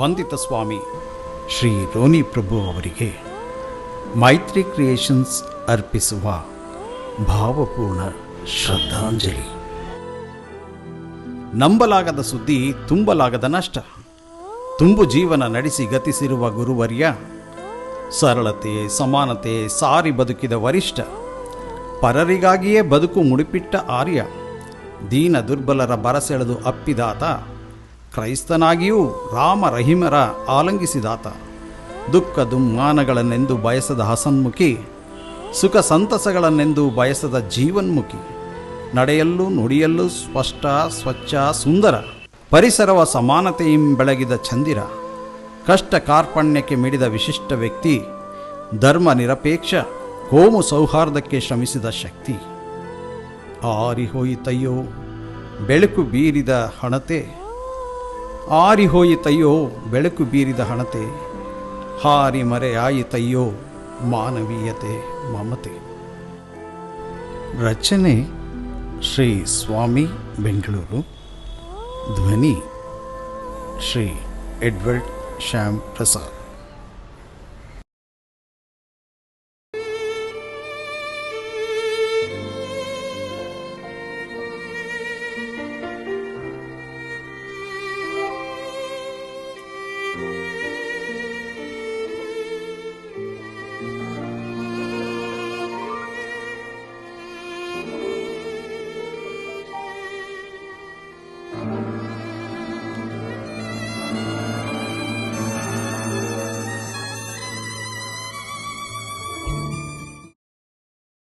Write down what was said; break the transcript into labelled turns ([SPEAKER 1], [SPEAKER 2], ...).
[SPEAKER 1] ವಂದಿತ ಸ್ವಾಮಿ ಶ್ರೀ ರೋನಿ ಪ್ರಭು ಅವರಿಗೆ ಮೈತ್ರಿ ಕ್ರಿಯೇಷನ್ಸ್ ಅರ್ಪಿಸುವ ಭಾವಪೂರ್ಣ ಶ್ರದ್ಧಾಂಜಲಿ. ನಂಬಲಾಗದ ಸುದ್ದಿ, ತುಂಬಲಾಗದ ನಷ್ಟ. ತುಂಬು ಜೀವನ ನಡೆಸಿ ಗತಿಸಿರುವ ಗುರುವರ್ಯ, ಸರಳತೆ ಸಮಾನತೆ ಸಾರಿ ಬದುಕಿದ ವರಿಷ್ಠ, ಪರರಿಗಾಗಿಯೇ ಬದುಕು ಮುಡಿಪಿಟ್ಟ ಆರ್ಯ, ದೀನ ದುರ್ಬಲರ ಬರಸೆಳೆದು ಅಪ್ಪಿದಾತ, ಕ್ರೈಸ್ತನಾಗಿಯೂ ರಾಮ ರಹಿಮರ ಆಲಂಗಿಸಿದಾತ, ದುಃಖ ದುಮ್ಮಾನಗಳನ್ನೆಂದು ಬಯಸದ ಹಸನ್ಮುಖಿ, ಸುಖ ಸಂತಸಗಳನ್ನೆಂದು ಬಯಸದ ಜೀವನ್ಮುಖಿ, ನಡೆಯಲ್ಲೂ ನುಡಿಯಲ್ಲೂ ಸ್ಪಷ್ಟ ಸ್ವಚ್ಛ ಸುಂದರ, ಪರಿಸರವ ಸಮಾನತೆಯಿಂ ಬೆಳಗಿದ ಚಂದಿರ, ಕಷ್ಟ ಕಾರ್ಪಣ್ಯಕ್ಕೆ ಮಿಡಿದ ವಿಶಿಷ್ಟ ವ್ಯಕ್ತಿ, ಧರ್ಮ ನಿರಪೇಕ್ಷ ಕೋಮು ಸೌಹಾರ್ದಕ್ಕೆ ಶ್ರಮಿಸಿದ ಶಕ್ತಿ. ಆರಿಹೋಯಿತಯ್ಯೋ ಬೆಳಕು ಬೀರಿದ ಹಣತೆ, ಆರಿಹೋಯಿತಯ್ಯೋ ಬೆಳಕು ಬೀರಿದ ಹಣತೆ, ಹಾರಿ ಮರೆಯಾಯಿತಯ್ಯೋ ಮಾನವೀಯತೆ ಮಮತೆ. ರಚನೆ ಶ್ರೀ ಸ್ವಾಮಿ, ಬೆಂಗಳೂರು. ಧ್ವನಿ ಶ್ರೀ ಎಡ್ವರ್ಡ್ ಶ್ಯಾಮ್ ಪ್ರಸಾದ್.